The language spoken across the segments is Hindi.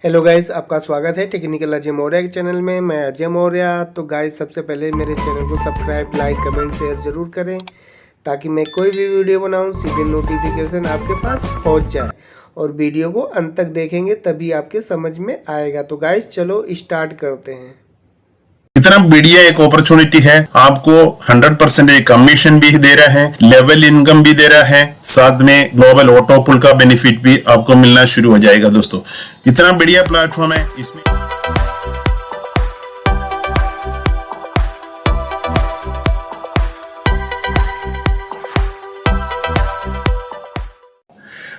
हेलो गाइस, आपका स्वागत है टेक्निकल अजय मौर्य के चैनल में। मैं अजय मौर्य। तो गाइस, सबसे पहले मेरे चैनल को सब्सक्राइब, लाइक, कमेंट, शेयर जरूर करें ताकि मैं कोई भी वीडियो बनाऊं सीधे नोटिफिकेशन आपके पास पहुंच जाए। और वीडियो को अंत तक देखेंगे तभी आपके समझ में आएगा। तो गाइस, चलो स्टार्ट करते हैं। इतना बढ़िया एक अपॉर्चुनिटी है, आपको 100% कमीशन भी दे रहा है, लेवल इनकम भी दे रहा है, साथ में ग्लोबल ऑटो पुल का बेनिफिट भी आपको मिलना शुरू हो जाएगा। दोस्तों, इतना बढ़िया प्लेटफॉर्म है। इसमें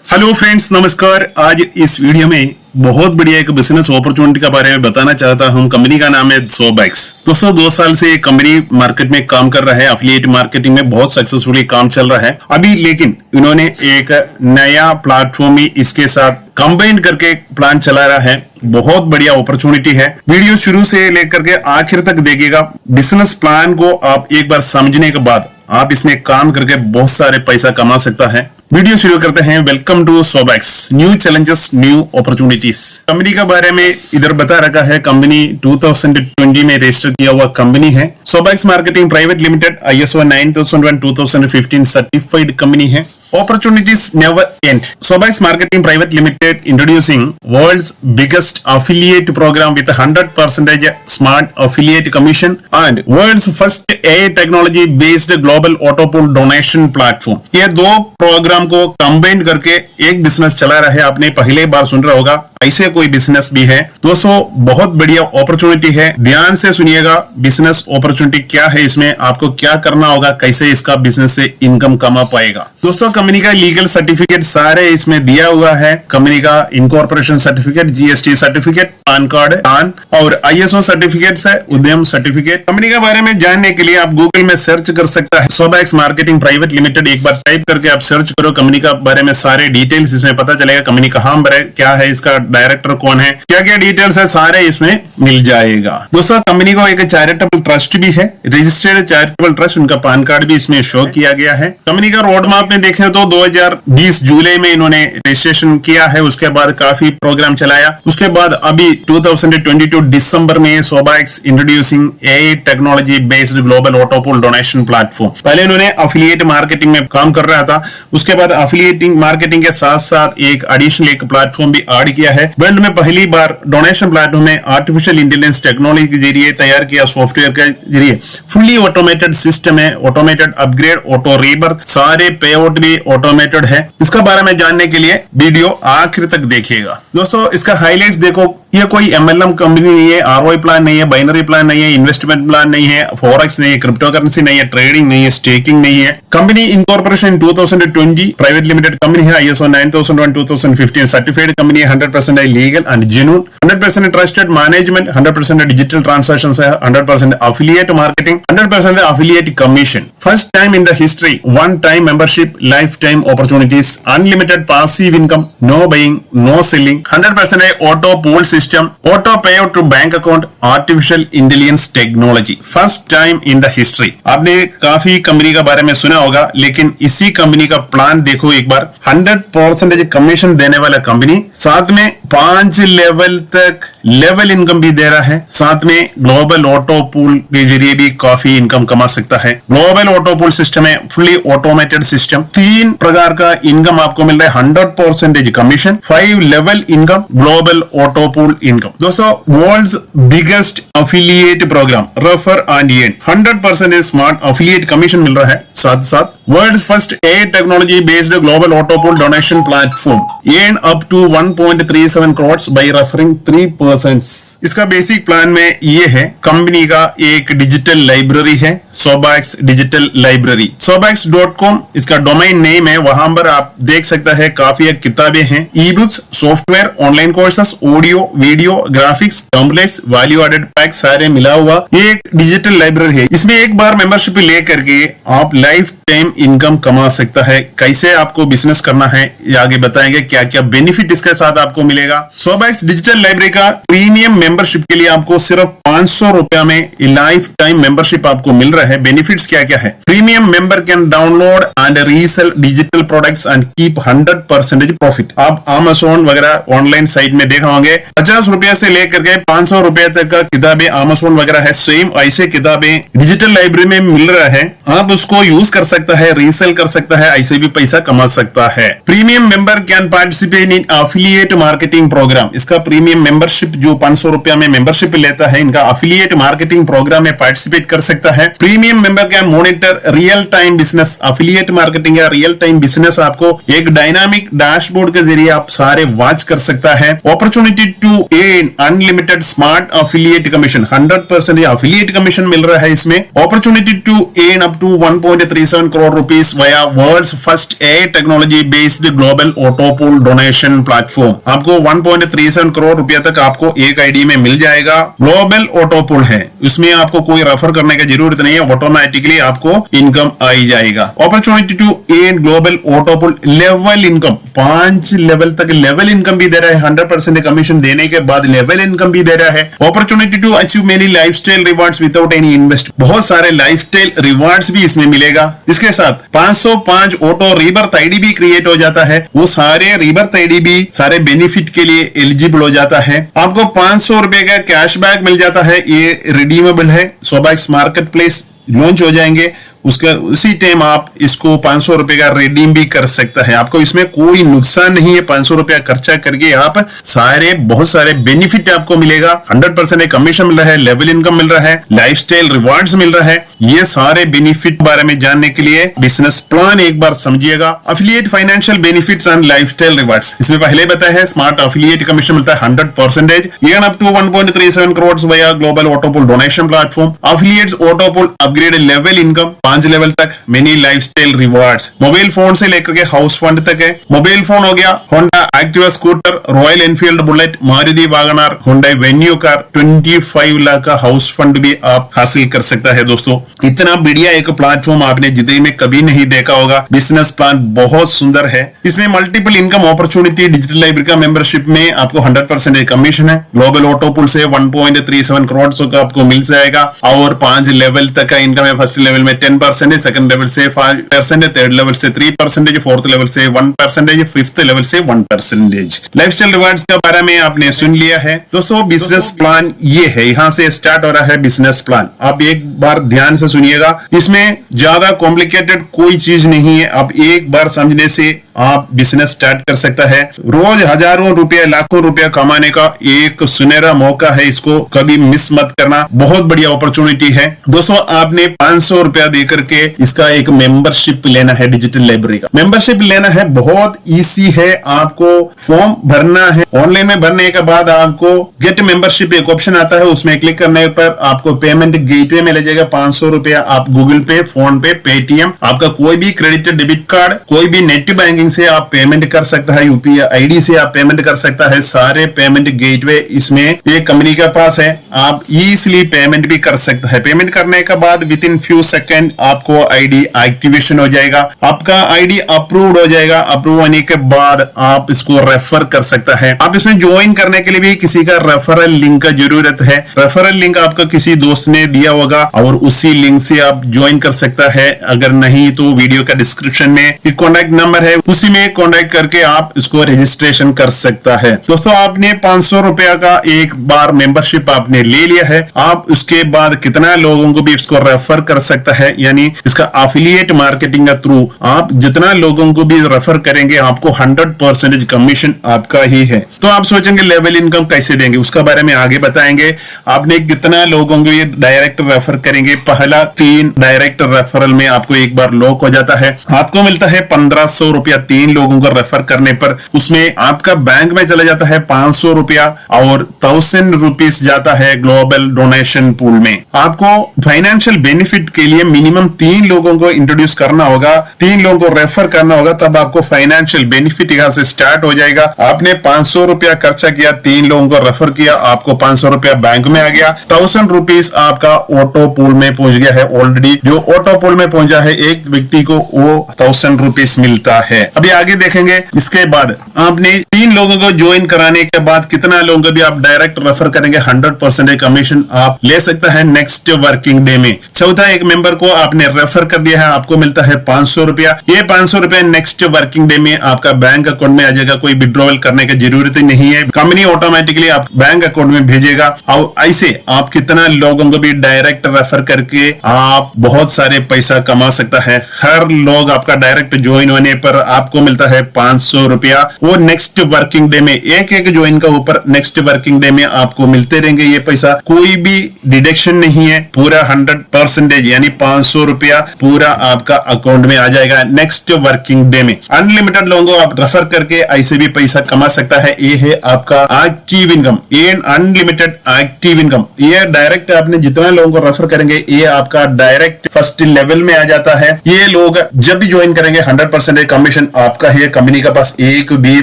हेलो फ्रेंड्स, नमस्कार। आज इस वीडियो में बहुत बढ़िया एक बिजनेस अपॉर्चुनिटी के बारे में बताना चाहता हूं। कंपनी का नाम है सोबैक्स। दोस्तों, 2 साल से कंपनी मार्केट में काम कर रहा है, एफिलिएट मार्केटिंग में बहुत सक्सेसफुली काम चल रहा है अभी। लेकिन इन्होंने एक नया प्लेटफॉर्म ही इसके साथ कंबाइन करके प्लान चला रहा है। बहुत बढ़िया अपॉर्चुनिटी है। वीडियो शुरू से लेकर के आखिर तक देखिएगा। बिजनेस प्लान को आप एक बार समझने के बाद आप इसमें काम करके बहुत सारे पैसा कमा सकता है। वीडियो शुरू करते हैं। Welcome to Sobax, new challenges, new opportunities. Company के बारे में इधर बता रखा है। कंपनी 2020 में रजिस्टर किया हुआ कंपनी है। Sobax marketing private limited ISO 9001:2015 certified company है। Opportunities never end. Sobex Marketing Private Limited introducing world's biggest affiliate program with 100% smart affiliate commission and world's first AI technology based global auto pool donation platform. ये 2 प्रोग्राम को कंबाइन करके एक बिजनेस चला रहा है। आपने पहले बार सुन रहा होगा, ऐसे कोई बिजनेस भी है। दोस्तों, बहुत बढ़िया अपॉर्चुनिटी है। ध्यान से सुनिएगा, बिजनेस अपॉर्चुनिटी क्या है, इसमें आपको क्या करना होगा, कैसे इसका बिजनेस से इनकम कमा पाएगा। दोस्तों, कंपनी का लीगल सर्टिफिकेट सारे इसमें दिया हुआ है। कंपनी का incorporation certificate, GST certificate, pan card, PAN और ISO सर्टिफिकेट है, उद्यम सर्टिफिकेट। कंपनी के बारे में जानने के लिए आप गूगल में सर्च कर सकता है, सोबैक्स मार्केटिंग प्राइवेट लिमिटेड। एक बार टाइप करके आप सर्च करो, कंपनी का बारे में सारे डिटेल्स इसमें पता चलेगा। कंपनी कहां पर है, क्या है, इसका डायरेक्टर कौन है, क्या क्या डिटेल्स है, सारे इसमें मिल जाएगा। दोस्तों, कंपनी को एक चैरिटेबल ट्रस्ट भी है, रजिस्टर्ड चैरिटेबल ट्रस्ट। उनका पैन कार्ड भी इसमें शो किया गया है। कंपनी का रोड मैप में देखें तो 2020 जुलाई में इन्होंने रजिस्ट्रेशन किया है। उसके बाद काफी प्रोग्राम चलाया। उसके बाद अभी 2022 दिसंबर में Sobax introducing AI technology based global auto pool donation platform. पहले इन्होंने एफिलिएट मार्केटिंग में काम कर रहा था। उसके बाद एफिलिएटिंग मार्केटिंग के साथ साथ एक एडिशनल एक प्लेटफॉर्म भी ऐड किया है। वर्ल्ड में पहली बार डोनेशन प्लेटफॉर्म में आर्टिफिशियल इंटेलिजेंस टेक्नोलॉजी के जरिए तैयार किया सॉफ्टवेयर के जरिए फुल्ली ऑटोमेटेड सिस्टम है। ऑटोमेटेड अपग्रेड, ऑटो रीबर्थ, सारे पे आउट भी ऑटोमेटेड है। इसका बारे में जानने के लिए वीडियो आखिर तक देखिएगा। दोस्तों, इसका हाईलाइट्स देखो। ये कोई MLM कंपनी नहीं है, ROI प्लान नहीं है, बाइनरी प्लान नहीं है, इन्वेस्टमेंट प्लान नहीं है, फॉरेक्स नहीं है, क्रिप्टो करेंसी नहीं है, ट्रेडिंग नहीं है, स्टेकिंग नहीं है। Company incorporation 2020 private limited company है। ISO 9001:2015 सर्टिफाइड कंपनी है। 100% legal and genuine, 100% trusted management, 100% digital transactions है, 100% affiliate marketing, 100% affiliate commission. First time in the history, one time membership, life time opportunities, unlimited passive income, no buying, no selling, 100% auto pool system, auto pay out to bank account, artificial intelligence technology. First time in the history. आपने काफी कंपनी के बारे में सुना होगा, लेकिन इसी कंपनी का प्लान देखो एक बार। 100% कमीशन देने वाला कंपनी, साथ में 5 लेवल तक लेवल इनकम भी दे रहा है। साथ में ग्लोबल ऑटो पूल के जरिए भी काफी इनकम कमा सकता है। ग्लोबल ऑटो पूल सिस्टम है, फुली ऑटोमेटेड सिस्टम। 3 प्रकार का इनकम आपको मिल रहा है। 100% commission, 5 level income, global auto pool income. दोस्तों, world's biggest affiliate program, refer and earn, 100% smart affiliate commission मिल रहा है। साथ साथ world's first AI technology based global auto pool donation platform, earn up to 1.37 crores by referring 3%। इसका बेसिक प्लान में ये है। कंपनी का एक डिजिटल लाइब्रेरी है, सोबैक्स डिजिटल लाइब्रेरी, sobex.com इसका डोमेन नेम है। वहां पर आप देख सकता है काफी किताबें हैं, ebooks, software, online courses, audio, video, graphics, templates, value added pack सारे मिला हुआ ये एक डिजिटल लाइब्रेरी है। इसमें एक बार मेंबरशिप लेकर के आप लाइफ टाइम इनकम कमा सकता है, कैसे आपको बिजनेस करना है ये आगे बताएंगे, क्या क्या बेनिफिट इसके साथ आपको मिलेगा। SOBEX डिजिटल लाइब्रेरी का प्रीमियम मेंबरशिप के लिए आपको सिर्फ 500 रुपया में लाइफ टाइम मेंबरशिप आपको मिल रहा है। बेनिफिट्स क्या क्या है? Premium member can download and resale digital products and keep 100% profit. आप Amazon वगैरह ऑनलाइन साइट में देखा होंगे 50 रुपया से लेकर के 500 रुपया तक का किताबें Amazon वगैरह है, सेम ऐसे किताबें डिजिटल लाइब्रेरी में मिल रहा है। आप उसको यूज कर सकता है, रीसेल कर सकता है, ऐसे भी पैसा कमा सकता है। Premium member can participate in affiliate marketing programme. इसका प्रीमियम मेंबरशिप जो 500 रुपया में मेंबरशिप लेता है, इनका एफिलिएट मार्केटिंग प्रोग्राम में पार्टिसिपेट कर सकता है। Premium member can monitor real time business. Affiliate marketing या रियल टाइम बिजनेस आपको एक डायनामिक डैशबोर्ड के जरिए आप सारे वॉच कर सकता है। Opportunity to earn unlimited smart affiliate commission, 100% affiliate commission मिल रहा है इसमें। Opportunity to earn up to 1.37 crore rupees via world's first AI technology based global auto pool donation platform. आपको 1.37 करोड़ रुपया तक आपको एक आईडी में मिल जाएगा। ग्लोबल ऑटोपूल है, इसमें आपको कोई रेफर करने की जरूरत नहीं है, ऑटोमेटिकली आपको इनकम आई जाएगा। Opportunity to earn global autopool level income, 5 level तक लेवल इनकम भी दे रहा है। 100% कमीशन देने के बाद लेवल इनकम भी दे रहा है। Opportunity to achieve many lifestyle rewards without any invest, बहुत सारे लाइफस्टाइल रिवार्ड्स भी इसमें मिलेगा। इसके साथ 505 ऑटो रीबर्थ आईडी भी क्रिएट हो जाता है, वो सारे रीबर्थ आईडी भी सारे बेनिफिट के लिए एलिजिबल हो जाता है। आपको 500 रुपए का कैशबैक मिल जाता है, ये रिडीमेबल है। SOBEX मार्केट प्लेस लॉन्च हो जाएंगे, उसका उसी टाइम आप इसको 500 रुपए का रिडीम भी कर सकता है। आपको इसमें कोई नुकसान नहीं है, 500 रुपया खर्चा करके आप सारे बहुत सारे बेनिफिट आपको मिलेगा। 100% कमीशन मिल रहा है, लेवल इनकम मिल रहा है, लाइफस्टाइल रिवार्ड्स मिल रहा है। ये सारे बेनिफिट बारे में जानने के लिए बिजनेस प्लान एक बार समझिएगा। Affiliate financial benefits and lifestyle rewards, इसमें पहले बताया है स्मार्ट एफिलिएट कमीशन मिलता है 100%, earn up to 1.37 crore via global auto pool donation platform. Affiliates auto pool upgrade level income 5 level तक, many lifestyle rewards. Mobile phone से लेकर के हाउस फंड तक है। मोबाइल फोन हो गया Honda Activa scooter, royal Enfield bullet, Maruti WagonR, Hyundai venue car, 25 lakh का हाउस फंड भी आप हासिल कर सकता है। दोस्तों इतना बढ़िया एक प्लेटफॉर्म आपने जिंदगी में कभी नहीं देखा होगा। बिजनेस प्लान बहुत सुंदर है, इसमें multiple income opportunity. Digital library का मेंबरशिप में आपको 100% कमीशन है। ग्लोबल ऑटोपूल से 1.37 करोड़ का आपको मिल जाएगा और 5 लेवल तक का इनकम है। फर्स्ट लेवल में 10%, सेकंड लेवल से 5%, थर्ड लेवल से 3%, फोर्थ लेवल से 1%, फिफ्थ लेवल से 1%। लाइफस्टाइल रिवार्ड्स के बारे में आपने सुन लिया है। दोस्तों बिजनेस प्लान ये है, यहाँ से स्टार्ट हो रहा है बिजनेस प्लान। आप एक बार ध्यान से सुनिएगा, इसमें ज्यादा कॉम्प्लिकेटेड कोई चीज नहीं है। आप एक बार समझने से आप बिजनेस स्टार्ट कर सकता है। रोज हजारों रुपया लाखों रुपया कमाने का एक सुनहरा मौका है, इसको कभी मिस मत करना। बहुत बढ़िया अपॉर्चुनिटी है। दोस्तों आपने 500 रुपया देकर के इसका एक मेंबरशिप लेना है। डिजिटल लाइब्रेरी का मेंबरशिप लेना है, बहुत इजी है। आपको फॉर्म भरना है, ऑनलाइन में भरने के बाद आपको गेट मेंबरशिप एक ऑप्शन आता है, उसमें क्लिक करने पर आपको पेमेंट गेटवे में ले जाएगा 500 रुपया। आप गूगल पे, फोन पे, पेटीएम, आपका कोई भी क्रेडिट डेबिट कार्ड, कोई भी नेट बैंकिंग से आप पेमेंट कर सकता है, यूपीआई आईडी से आप पेमेंट कर सकता है। सारे पेमेंट गेटवे इसमें एक कंपनी के पास है, आप इजीली पेमेंट भी कर सकता है। पेमेंट करने के बाद विद इन फ्यू सेकंड आपको आईडी एक्टिवेशन हो जाएगा, आपका आईडी अप्रूव्ड हो जाएगा। अप्रूव होने के बाद आप इसको रेफर कर सकता है। आप इसमें ज्वाइन करने के लिए भी किसी का रेफरल लिंक का जरूरत है। रेफरल लिंक आपका किसी दोस्त ने दिया होगा और उसी लिंक से आप ज्वाइन कर सकता है। अगर नहीं तो वीडियो का डिस्क्रिप्शन में एक कॉन्टैक्ट नंबर है, उसी में कॉन्टैक्ट करके आप इसको रजिस्ट्रेशन कर सकता है। दोस्तों आपने 500 रुपया का एक बार मेंबरशिप आपने ले लिया है। आप उसके बाद कितना लोगों को भी इसको रेफर कर सकता है, यानी इसका एफिलिएट मार्केटिंग के थ्रू आप जितना लोगों को भी रेफर करेंगे आपको 100% कमीशन आपका ही है। तो आप सोचेंगे लेवल इनकम कैसे देंगे, उसका बारे में आगे बताएंगे। आपने कितना लोगों को ये डायरेक्ट रेफर करेंगे, पहला 3 डायरेक्ट रेफरल में आपको एक बार लॉक हो जाता है। आपको मिलता है 1500 रुपया 3 लोगों को रेफर करने पर उसमें आपका बैंक में चला जाता है 500 रुपया और 1000 रुपीस जाता है ग्लोबल डोनेशन पूल में। आपको फाइनेंशियल बेनिफिट के लिए मिनिमम 3 लोगों को इंट्रोड्यूस करना होगा, 3 लोगों को रेफर करना होगा, तब आपको फाइनेंशियल बेनिफिट यहां से स्टार्ट हो जाएगा। आपने 500 रुपया खर्चा किया, 3 लोगों को रेफर किया, आपको 500 रुपया बैंक में आ गया, 1000 रुपीस आपका ऑटो पूल में पहुंच गया है। ऑलरेडी जो ऑटो पूल में पहुंचा है एक व्यक्ति को वो 1000 रुपीस मिलता है। अभी आगे देखेंगे। इसके बाद आपने 3 लोगों को ज्वाइन कराने के बाद कितना लोगों को भी आप डायरेक्ट रेफर करेंगे, 100% कमीशन आप ले सकता है नेक्स्ट वर्किंग डे में। चौथा, एक मेंबर को आपने रेफर कर दिया है, आपको मिलता है 500 रुपया। ये 500 रुपया नेक्स्ट वर्किंग डे में आपका बैंक अकाउंट में आ जाएगा, कोई विड्रॉवल करने की जरूरत ही नहीं है, कंपनी ऑटोमेटिकली आप बैंक अकाउंट में भेजेगा। और ऐसे आप कितना लोगों को भी डायरेक्ट रेफर करके आप बहुत सारे पैसा कमा सकता है। हर लोग आपका डायरेक्ट ज्वाइन होने पर आपको मिलता है 500 रुपया। वो नेक्स्ट वर्किंग डे में एक ज्वाइन का ऊपर नेक्स्ट वर्किंग डे में आपको मिलते रहेंगे ये पैसा, कोई भी डिडक्शन नहीं है, पूरा 100% यानी 500 रुपया पूरा आपका अकाउंट में आ जाएगा नेक्स्ट वर्किंग डे में। अनलिमिटेड लोगों को आप रेफर करके ऐसे भी पैसा कमा सकता है। ये है आपका एक्टिव इनकम, ये अनलिमिटेड एक्टिव इनकम। ये डायरेक्ट आपने जितना लोगों को रेफर करेंगे ये आपका डायरेक्ट फर्स्ट लेवल में आ जाता है। ये लोग जब भी ज्वाइन करेंगे 100% कमीशन आपका है, कंपनी के पास एक भी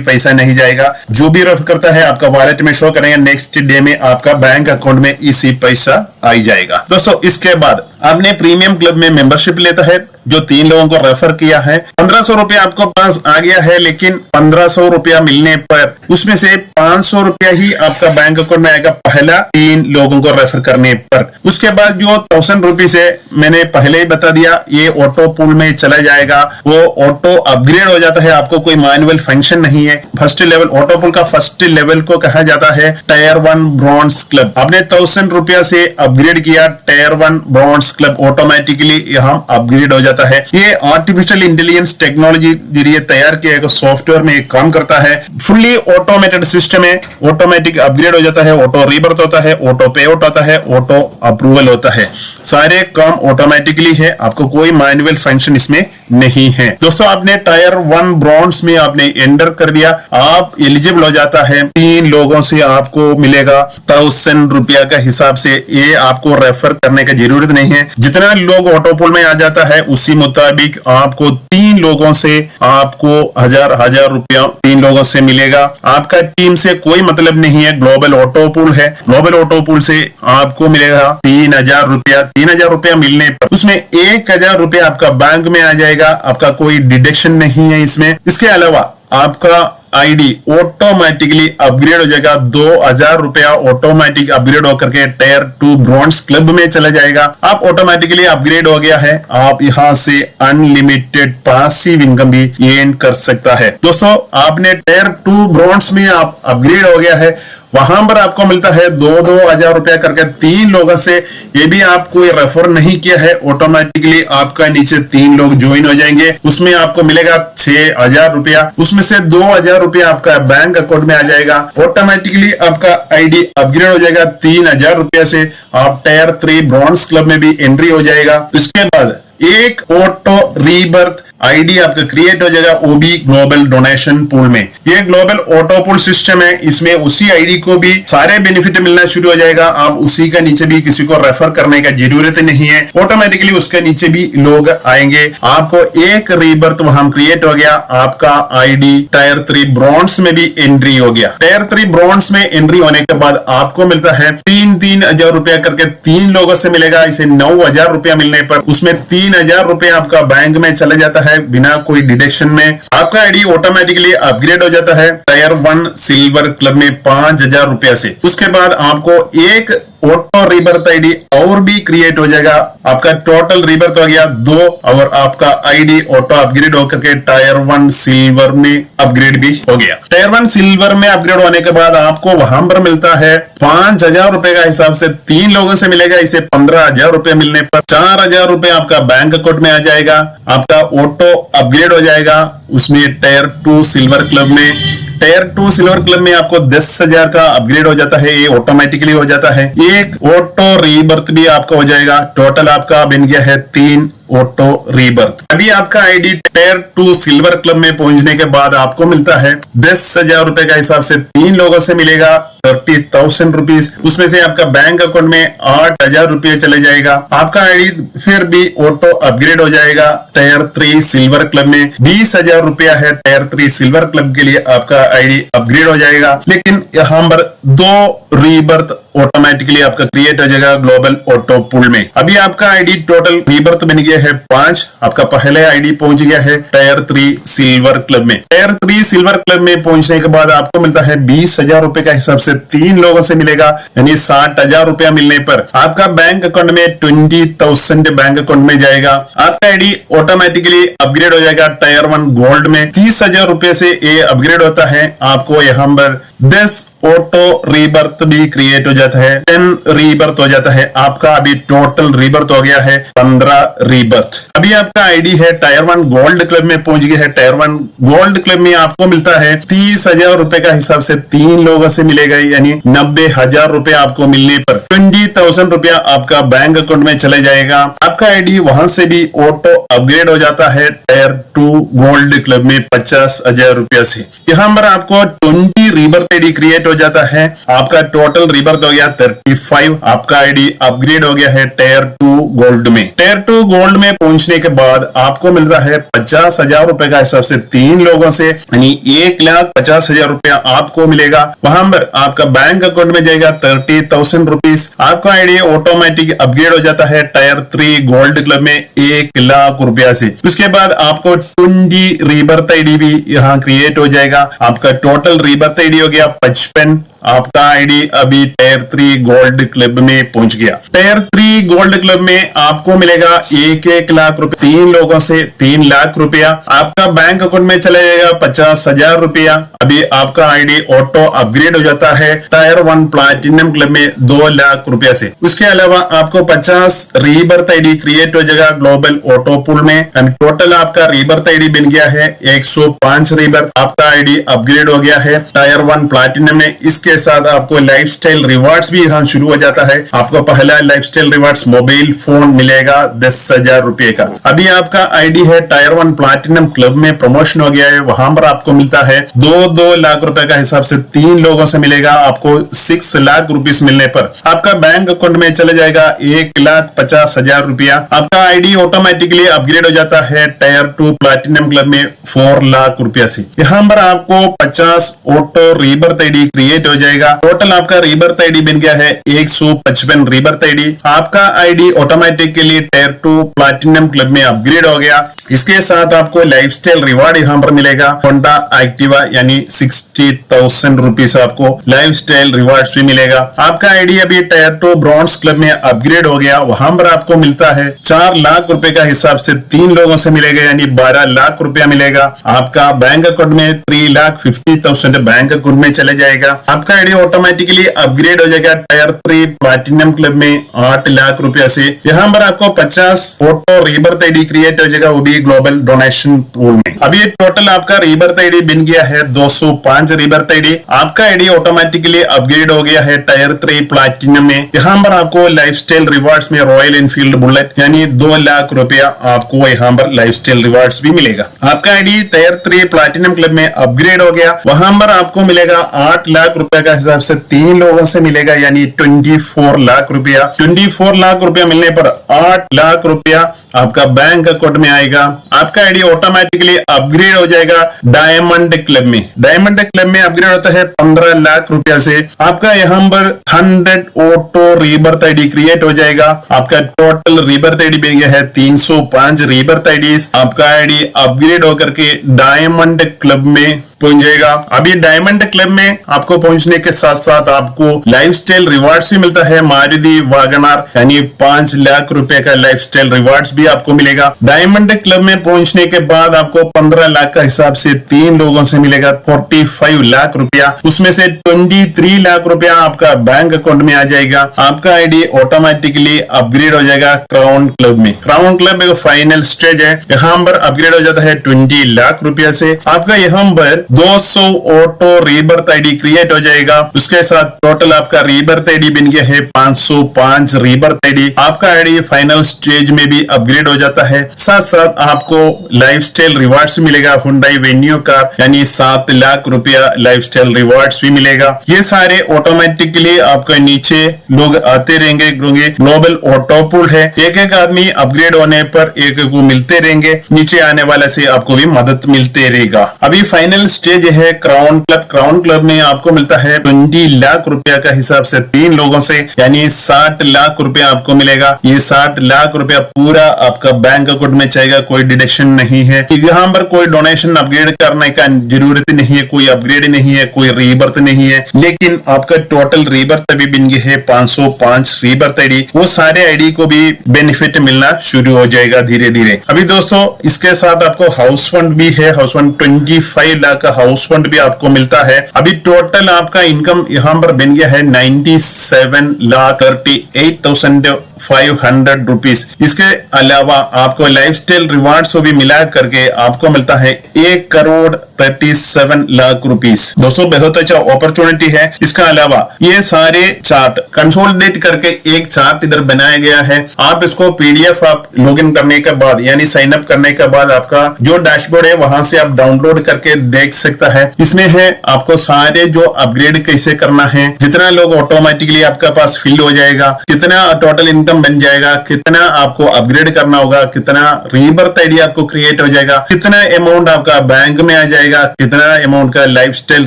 पैसा नहीं जाएगा। जो भी रेफर करता है आपका वॉलेट में शो करेंगे, नेक्स्ट डे में आपका बैंक अकाउंट में इसी पैसा आ जाएगा। दोस्तों इसके बाद आपने प्रीमियम क्लब में मेंबरशिप लेता है, जो 3 लोगों को रेफर किया है, 1500 रुपया आपको पास आ गया है, लेकिन 1500 रुपया मिलने पर उसमें से 500 रुपया ही आपका बैंक अकाउंट में आएगा पहला 3 लोगों को रेफर करने पर। उसके बाद जो 1000 रुपीज है, मैंने पहले ही बता दिया, ये ऑटो पूल में चला जाएगा, वो ऑटो अपग्रेड हो जाता है, आपको कोई मैनुअल फंक्शन नहीं है। फर्स्ट लेवल ऑटो पूल का फर्स्ट लेवल को कहा जाता है टायर 1 ब्रॉन्ज क्लब। आपने 1000 रुपया से अपग्रेड किया, टायर 1 ब्रॉन्ज क्लब ऑटोमेटिकली यहाँ अपग्रेड हो जाता है। ये आर्टिफिशियल इंटेलिजेंस टेक्नोलॉजी जरिए तैयार किया गया सॉफ्टवेयर में एक काम करता है, फुल्ली ऑटोमेटेड सिस्टम है, ऑटोमेटिक अपग्रेड हो जाता है, ऑटो रीबर्थ होता है, ऑटो पे आउट होता है, ऑटो अप्रूवल होता है, सारे काम ऑटोमेटिकली है, आपको कोई मैनुअल फंक्शन इसमें नहीं है। दोस्तों आपने टायर 1 ब्रॉन्ज में आपने एंटर कर दिया, आप एलिजिबल हो जाता है। 3 लोगों से आपको मिलेगा 1000 रुपया का हिसाब से, ये आपको रेफर करने की जरूरत नहीं है। जितना लोग ऑटो पूल में आ जाता है उसी मुताबिक आपको 3 लोगों से आपको 1000 रुपया 3 लोगों से मिलेगा। आपका टीम से कोई मतलब नहीं है, ग्लोबल ऑटो पूल है, ग्लोबल ऑटो पूल से आपको मिलेगा 3000 रुपया। 3000 रुपया मिलने पर उसमें 1000 रुपया आपका बैंक में आ जाएगा, आपका कोई डिडक्शन नहीं है इसमें। इसके अलावा आपका आईडी ऑटोमेटिकली अपग्रेड हो जाएगा, 2000 रुपया ऑटोमेटिक अपग्रेड होकर के टायर 2 ब्रॉन्ज क्लब में चला जाएगा। आप ऑटोमेटिकली अपग्रेड हो गया है, आप यहां से अनलिमिटेड पासिव इनकम भी अर्न कर सकता है। दोस्तों आपने टायर 2 ब्रॉन्ज में आप अपग्रेड हो गया है, वहां पर आपको मिलता है 2-2000 रुपया करके 3 लोगों से। ये भी आपको रेफर नहीं किया है, ऑटोमेटिकली आपका नीचे 3 लोग ज्वाइन हो जाएंगे, उसमें आपको मिलेगा 6000 रुपया। उसमें से 2000 रुपया आपका बैंक अकाउंट में आ जाएगा, ऑटोमेटिकली आपका आईडी अपग्रेड हो जाएगा। 3000 रुपया से आप टायर 3 ब्रॉन्ज क्लब में भी एंट्री हो जाएगा। इसके बाद एक ऑटो रीबर्थ आईडी आपका क्रिएट हो जाएगा, वो भी ग्लोबल डोनेशन पूल में। ये ग्लोबल ऑटो पूल सिस्टम है, इसमें उसी आईडी को भी सारे बेनिफिट मिलना शुरू हो जाएगा। आप उसी का नीचे भी किसी को रेफर करने का जरूरत नहीं है, ऑटोमेटिकली उसके नीचे भी लोग आएंगे। आपको एक रीबर्थ वहां क्रिएट हो गया, आपका आईडी टायर 3 ब्रॉन्ज में भी एंट्री हो गया। टायर 3 ब्रॉन्ज में एंट्री होने के बाद आपको मिलता है 3000 रुपया करके 3 लोगों से मिलेगा। इसे 9000 रुपया मिलने पर उसमें 3000 रुपया आपका बैंक में चला जाता है बिना कोई डिडक्शन में। आपका आईडी ऑटोमेटिकली अपग्रेड हो जाता है टायर 1 सिल्वर क्लब में 5000 रुपया से। उसके बाद आपको एक ऑटो रीबर्थ आईडी और भी क्रिएट हो जाएगा, आपका टोटल रीबर्थ हो गया 2 और आपका आईडी ऑटो अपग्रेड होकर के टायर 1 सिल्वर में अपग्रेड भी हो गया। टायर 1 सिल्वर में अपग्रेड होने के बाद आपको वहां पर मिलता है 5000 रुपए का हिसाब से 3 लोगों से मिलेगा। इसे 15000 रुपए मिलने पर 4000 रुपए आपका बैंक अकाउंट में आ जाएगा, आपका ऑटो अपग्रेड हो जाएगा उसमें टायर 2 सिल्वर क्लब में। टायर 2 सिल्वर क्लब में आपको 10,000 का अपग्रेड हो जाता है, ये ऑटोमेटिकली हो जाता है। एक ऑटो रीबर्थ भी आपका हो जाएगा, टोटल आपका बन गया है 3 ऑटो रीबर्थ। अभी आपका आईडी टायर 2 सिल्वर क्लब में पहुंचने के बाद आपको मिलता है 10,000 रुपए का हिसाब से 3 लोगों से मिलेगा 30,000 रुपीज। उसमें से आपका बैंक अकाउंट में 8,000 रुपये चले जाएगा। आपका आईडी फिर भी ऑटो अपग्रेड हो जाएगा टायर 3 सिल्वर क्लब में। 20,000 रुपया है टायर 3 सिल्वर क्लब के लिए, आपका आईडी अपग्रेड हो जाएगा। लेकिन यहाँ पर 2 रीबर्थ ऑटोमेटिकली आपका क्रिएट हो जाएगा ग्लोबल ऑटो पूल में। अभी आपका आईडी टोटल रीबर्थ बन गया है 5। आपका पहले आईडी पहुंच गया है टायर 3 सिल्वर क्लब में। टायर 3 सिल्वर क्लब में पहुंचने के बाद आपको मिलता है 20,000 रुपए का हिसाब से 3 लोगों से मिलेगा, यानी 60,000 रुपया मिलने पर आपका बैंक अकाउंट में 20,000 बैंक अकाउंट में जाएगा। आपका आईडी ऑटोमेटिकली अपग्रेड हो जाएगा टायर 1 गोल्ड में। 30,000 रुपए से ये अपग्रेड होता है। आपको यहाँ पर 10 ऑटो रीबर्थ भी क्रिएट हो जाता है, 10 रीबर्थ हो जाता है। आपका अभी टोटल रीबर्थ हो गया है 15 रीबर्थ। अभी आपका आईडी है टायर 1 गोल्ड क्लब में पहुंच गया है। टायर 1 गोल्ड क्लब में आपको मिलता है 30,000 रुपए का हिसाब से 3 लोगों से मिलेगा, यानी 90,000 रुपए आपको मिलने पर 20,000 रुपया आपका बैंक अकाउंट में चले जाएगा। आपका आईडी वहां से भी ऑटो अपग्रेड हो जाता है टायर 2 गोल्ड क्लब में 50,000 रुपया से। यहाँ पर आपको 20 रीबर्थ आईडी क्रिएट हो जाता है। आपका टोटल रीबर्थ हो गया 35। आपका आईडी अपग्रेड हो गया है टायर 2 गोल्ड में। टायर 2 गोल्ड में पहुंचने के बाद आपको मिलता है 50,000 रुपए का हिसाब से 3 लोगों से, यानी 1,50,000 रुपया आपको मिलेगा। वहां पर आपका बैंक अकाउंट में जाएगा 30,000 रुपीज। आपका आईडी ऑटोमेटिक अपग्रेड हो जाता है टायर 3 गोल्ड क्लब में 1,00,000 रुपया से। उसके बाद आपको 20 रीबर्थ आईडी भी यहाँ क्रिएट हो जाएगा। आपका टोटल रीबर्थ आईडी हो गया 55। आपका आईडी अभी टायर 3 गोल्ड क्लब में पहुंच गया। टायर 3 गोल्ड क्लब में आपको मिलेगा 1,00,000 रुपए 3 लोगों से 3,00,000 रुपया। आपका बैंक अकाउंट में चला जाएगा 50,000 रुपया। अभी आपका आईडी ऑटो अपग्रेड हो जाता है टायर 1 प्लैटिनम क्लब में 2,00,000 रुपया से। उसके अलावा आपको 50 रीबर्थ आईडी क्रिएट हो जाएगा ग्लोबल ऑटो पूल में। टोटल आपका रीबर्थ आईडी बन गया है 105 रीबर्थ। आपका आईडी अपग्रेड हो गया है टायर 1 प्लैटिनम में। इसके साथ आपको लाइफस्टाइल रिवार्ड्स भी यहाँ शुरू हो जाता है। आपको पहला लाइफस्टाइल रिवार्ड्स मोबाइल फोन मिलेगा 10,000 रुपए का। अभी आपका आईडी है टायर 1 प्लैटिनम क्लब में प्रमोशन हो गया है। वहां पर आपको मिलता है 2 लाख रुपए का हिसाब से 3 लोगों से मिलेगा। आपको 6 लाख रुपीस मिलने पर आपका बैंक अकाउंट में चले जाएगा 1,50,000 रुपया। आपका आईडी ऑटोमेटिकली अपग्रेड हो जाता है टायर 2 प्लैटिनम क्लब में 4 लाख रुपया से। यहाँ पर आपको 50 ऑटो रीबर्थ आईडी क्रिएट हो जाएगा। टोटल आपका रीबर्थ आईडी बन गया है 155 रीबर्थ आईडी। आपका ID automatically tyre 2 platinum club में अपग्रेड हो गया। इसके साथ आपको लाइफस्टाइल रिवार्ड यहाँ पर मिलेगा होंडा एक्टिवा, यानी 60,000 रुपीस आपको लाइफस्टाइल रिवार्ड्स भी मिलेगा। आपका आईडी अभी टायर 2 ब्रॉन्ज क्लब में अपग्रेड हो गया। वहां पर आपको मिलता है 4 लाख रुपए का हिसाब से 3 लोगों से मिलेगा, यानी 12 लाख रुपया मिलेगा। आपका बैंक अकाउंट में 3,50,000 बैंक अकाउंट में चले जाएगा। आपका आईडी ऑटोमेटिकली अपग्रेड हो जाएगा टायर 3 प्लैटिनम क्लब में 8 लाख रुपया से। यहाँ पर आपको 50 ऑटो रीबर्थ आईडी क्रिएट हो जाएगा, वो भी ग्लोबल डोनेशन पूल में। अभी टोटल आपका रीबर्थ आईडी बन गया है 205 रीबर्थ आईडी। आपका आईडी ऑटोमेटिकली अपग्रेड हो गया है टायर 3 प्लैटिनम में। यहाँ पर आपको लाइफस्टाइल रिवार्ड्स में रॉयल एनफील्ड बुलेट, यानी 2 लाख रुपया आपको यहाँ पर लाइफस्टाइल रिवार्ड्स भी मिलेगा। आपका आईडी टायर 3 प्लैटिनम क्लब में अपग्रेड हो गया। वहां पर आपको मिलेगा 8 लाख रुपए का हिसाब से 3 लोगों से मिलेगा, यानी 24 लाख रुपया। 24 लाख रुपया मिलने पर 8 लाख रुपया आपका बैंक अकाउंट में आएगा। आपका आईडी ऑटोमेटिकली अपग्रेड हो जाएगा डायमंड क्लब में। डायमंड क्लब में अपग्रेड होता है 15 लाख रुपया से। आपका यहाँ पर 100 ऑटो रीबर्थ आईडी क्रिएट हो जाएगा। आपका टोटल रीबर्थ आईडी बन गया है 305 रीबर्थ आईडीज। आपका आईडी अपग्रेड होकर के डायमंड क्लब में पहुंच जाएगा। अभी डायमंड क्लब में आपको पहुंचने के साथ साथ आपको लाइफस्टाइल रिवार्ड्स भी मिलता है। मारुति वैगनआर, यानी 5 लाख रुपए का लाइफस्टाइल रिवार्ड्स भी आपको मिलेगा। डायमंड क्लब में पहुंचने के बाद आपको 15 लाख का हिसाब से 3 लोगों से मिलेगा 45 लाख रुपया। उसमें से 23 लाख रुपया आपका बैंक अकाउंट में आ जाएगा। आपका आईडी ऑटोमेटिकली अपग्रेड हो जाएगा क्राउन क्लब में। क्राउन क्लब एक फाइनल स्टेज है। यहाँ पर अपग्रेड हो जाता है 20 लाख रुपया से। आपका यहाँ पर 200 ऑटो रीबर्थ आईडी क्रिएट हो जाएगा। उसके साथ टोटल आपका रीबर्थ आईडी बन गया है 505 रीबर्थ आईडी। आपका आईडी फाइनल स्टेज में भी अपग्रेड अपग्रेड हो जाता है। साथ साथ आपको लाइफस्टाइल रिवार्ड्स मिलेगा, हुंडई वेन्यू कार यानी 7 लाख रुपया लाइफस्टाइल रिवार्ड्स भी मिलेगा। ये सारे ऑटोमेटिकली आपके नीचे लोग आते रहेंगे। ग्लोबल ऑटो पूल है, एक एक आदमी अपग्रेड होने पर एक एक को मिलते रहेंगे, नीचे आने वाले से आपको भी मदद मिलते रहेगा। अभी फाइनल स्टेज है क्राउन क्लब। क्राउन क्लब में आपको मिलता है 20 लाख रुपया का हिसाब से 3 लोगों से, यानी 60 लाख रुपया आपको मिलेगा। ये 60 लाख रुपया पूरा आपका बैंक अकाउंट में जाएगा, कोई डिडक्शन नहीं है। यहाँ पर कोई डोनेशन अपग्रेड करने का जरूरत नहीं है, कोई अपग्रेड नहीं है, कोई रीबर्थ नहीं है। लेकिन आपका टोटल रीबर्थ अभी बन गया है 505 रीबर्थ आईडी, वो सारे आईडी को भी बेनिफिट मिलना शुरू हो जाएगा धीरे धीरे। अभी दोस्तों इसके साथ आपको हाउस फंड भी है, हाउस फंड 25 लाख का हाउस फंड भी आपको मिलता है। अभी टोटल आपका इनकम यहाँ पर बन गया है 97,38,500 रुपीज। इसके अलावा आपको लाइफस्टाइल रिवार्ड्स को भी मिला करके आपको मिलता है 1,37 लाख रुपीज। दोस्तों बहुत अच्छा अपॉर्चुनिटी है। इसके अलावा ये सारे चार्ट कंसोलिडेट करके एक चार्ट इधर बनाया गया है। आप इसको पीडीएफ आप लॉगिन करने के बाद यानी साइन अप करने के बाद आपका जो डैशबोर्ड है वहां से आप डाउनलोड करके देख सकता है। इसमें है आपको सारे जो अपग्रेड कैसे करना है, जितना लोग ऑटोमेटिकली आपका पास फिल हो जाएगा, कितना टोटल इनकम बन जाएगा, कितना आपको अपग्रेड करना होगा, कितना रीबर्थ आईडी आपको क्रिएट हो जाएगा, कितना अमाउंट आपका बैंक में आ जाएगा, कितना अमाउंट का लाइफस्टाइल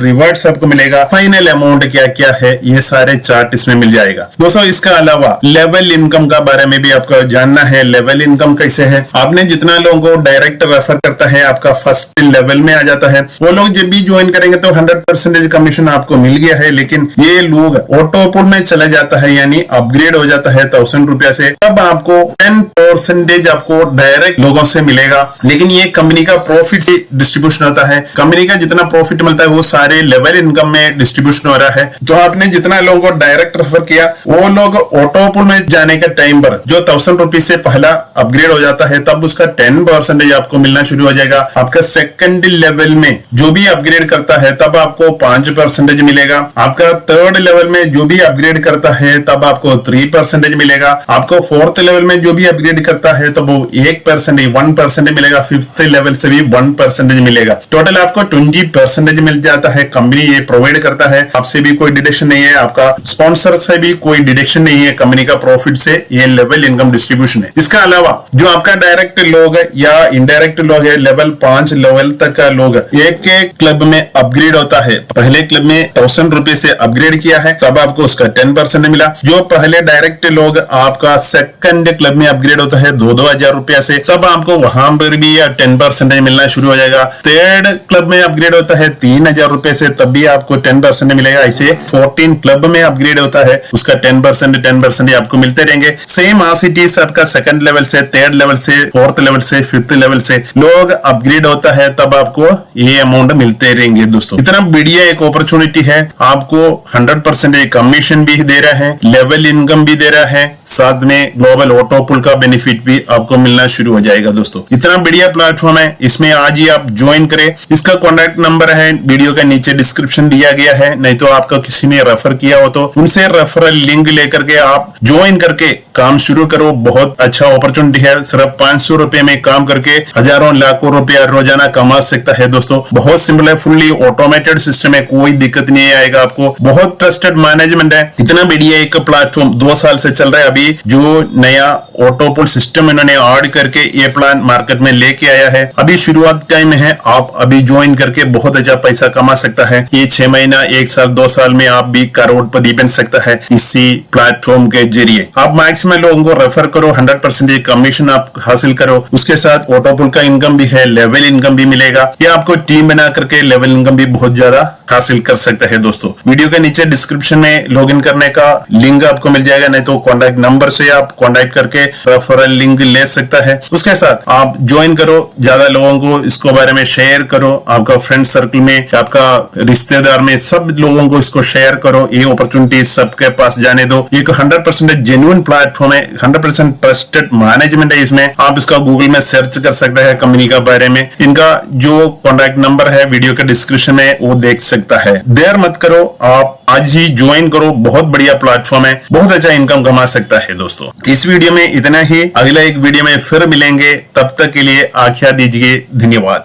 रिवार्ड्स आपको मिलेगा, फाइनल अमाउंट क्या क्या है, ये सारे चार्ट इसमें मिल जाएगा। दोस्तों इसका अलावा लेवल इनकम का बारे में भी आपको जानना है। लेवल इनकम कैसे है, आपने जितना लोगों को डायरेक्ट रेफर करता है आपका फर्स्ट लेवल में आ जाता है। वो लोग जब भी ज्वाइन करेंगे तो 100% कमीशन आपको मिल गया है। लेकिन ये लोग ऑटो पूल में चला जाता है यानी अपग्रेड हो जाता है 1000 रुपया से, तब आपको 10% आपको डायरेक्ट लोगों से मिलेगा। लेकिन ये कंपनी का प्रॉफिट से डिस्ट्रीब्यूशन होता है। कंपनी का जितना प्रॉफिट मिलता है वो सारे लेवल इनकम में डिस्ट्रीब्यूशन हो रहा है। तो आपने जितना लोगों को डायरेक्ट रेफर किया वो लोग ऑटो पूल में जाने के टाइम पर जो 1000 रुपीज से पहला अपग्रेड हो जाता है तब उसका 10% आपको मिलना शुरू हो जाएगा। आपका सेकंड लेवल में जो भी अपग्रेड करता है तब आपको 5% मिलेगा। आपका थर्ड लेवल में जो भी अपग्रेड करता है तब आपको 3% मिलेगा। आपको फोर्थ लेवल में जो भी अपग्रेड करता है तो वो 1% मिलेगा। फिफ्थ लेवल से भी 1% मिलेगा। टोटल आपको 20% मिल जाता है। कंपनी ये प्रोवाइड करता है, आपसे भी कोई डिडक्शन नहीं है, आपका स्पॉन्सर से भी कोई डिडक्शन नहीं है। कंपनी का प्रॉफिट से ये लेवल इनकम डिस्ट्रीब्यूशन है। इसका अलावा जो आपका डायरेक्ट लोग है या इनडायरेक्ट लोग है, लेवल 5 लेवल तक का लोग एक क्लब में अपग्रेड होता है। पहले क्लब में 1000 रुपए से अपग्रेड किया है तब आपको उसका 10% मिला। जो पहले डायरेक्ट लोग आपका सेकंड क्लब में अपग्रेड होता है 2,000 रुपया से, तब आपको वहां पर भी 10% मिलना शुरू हो जाएगा। थर्ड क्लब में अपग्रेड होता है 3,000 रुपए से, तब भी आपको 10% मिलेगा। ऐसे 14 क्लब में अपग्रेड होता है उसका 10% आपको मिलते रहेंगे। सेम आसिटीज आपका सेकंड लेवल से, थर्ड लेवल से, फोर्थ लेवल से, फिफ्थ लेवल से लोग अपग्रेड होता है तब आपको ये अमाउंट मिलते रहेंगे। दोस्तों इतना बढ़िया एक अपॉर्चुनिटी है। आपको 100% कमीशन भी दे रहा है, लेवल इनकम भी दे रहा है, साथ में ग्लोबल ऑटो पूल का बेनिफिट भी आपको मिलना शुरू हो जाएगा। दोस्तों इतना बढ़िया प्लेटफॉर्म है, इसमें आज ही आप ज्वाइन करें। इसका कॉन्टैक्ट नंबर है वीडियो के नीचे डिस्क्रिप्शन दिया गया है, नहीं तो आपका किसी ने रेफर किया हो तो उनसे रेफरल लिंक लेकर के आप ज्वाइन करके काम शुरू करो। बहुत अच्छा अपॉर्चुनिटी है। सिर्फ 500 रुपए में काम करके हजारों लाखों रुपया रोजाना कमा सकता है। दोस्तों बहुत सिंपल है, फुल्ली ऑटोमेटेड सिस्टम है, कोई दिक्कत नहीं आएगा आपको। बहुत ट्रस्टेड मैनेजमेंट है। इतना बढ़िया एक प्लेटफॉर्म 2 साल से चल रहा है। अभी जो नया ऑटो पूल सिस्टम इन्होंने ऐड करके ये प्लान मार्केट में लेके आया है, अभी शुरुआत टाइम में है। आप अभी ज्वाइन करके बहुत अच्छा पैसा कमा सकता है। ये 6 महीना, 1 साल, 2 साल में आप भी करोड़पति बन सकता है इसी प्लेटफॉर्म के जरिए। आप मैक्सिमम लोगों को रेफर करो, 100% कमीशन आप हासिल करो। उसके साथ ऑटो पूल का इनकम भी है, लेवल इनकम भी मिलेगा। ये आपको टीम बना करके लेवल इनकम भी बहुत ज्यादा हासिल कर सकते हैं। दोस्तों वीडियो के नीचे डिस्क्रिप्शन में लॉगिन करने का लिंक आपको मिल जाएगा, नहीं तो कॉन्टैक्ट नंबर से आप कॉन्टैक्ट करके रेफरल लिंक ले सकता है। उसके साथ आप ज्वाइन करो, ज्यादा लोगों को इसको बारे में शेयर करो, आपका फ्रेंड सर्कल में, आपका रिश्तेदार में, सब लोगों को इसको शेयर करो। ये अपॉर्चुनिटी सबके पास जाने दो। एक 100% जेन्युइन प्लेटफॉर्म प्लेटफॉर्म है, 100% ट्रस्टेड मैनेजमेंट है इसमें। आप इसका गूगल में सर्च कर सकते हैं कंपनी का बारे में। इनका जो कॉन्टैक्ट नंबर है वीडियो के डिस्क्रिप्शन में वो देख सकता है। देर मत करो, आप आज ही ज्वाइन करो। बहुत बढ़िया प्लेटफॉर्म है, बहुत अच्छा इनकम कमा सकता है दोस्तों। इस वीडियो में इतना ही, अगला एक वीडियो में फिर मिलेंगे, तब तक के लिए आज्ञा दीजिए, धन्यवाद।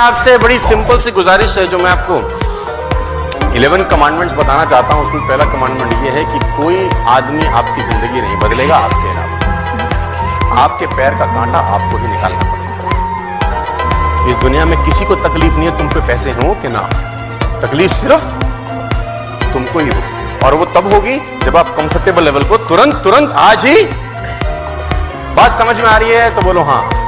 आपसे बड़ी सिंपल सी गुजारिश है जो मैं आपको 11 कमांडमेंट्स बताना चाहता हूं। उसमें पहला कमांडमेंट ये है कि कोई आदमी आपकी जिंदगी नहीं बदलेगा आपके अलावा। आपके पैर का कांटा आपको ही निकालना पड़ेगा। इस दुनिया में किसी को तकलीफ नहीं है, तुम पे पैसे हो कि ना, तकलीफ सिर्फ तुमको ही होगी। और वो तब होगी जब आप कंफर्टेबल लेवल को तुरंत आज ही। बात समझ में आ रही है तो बोलो हाँ।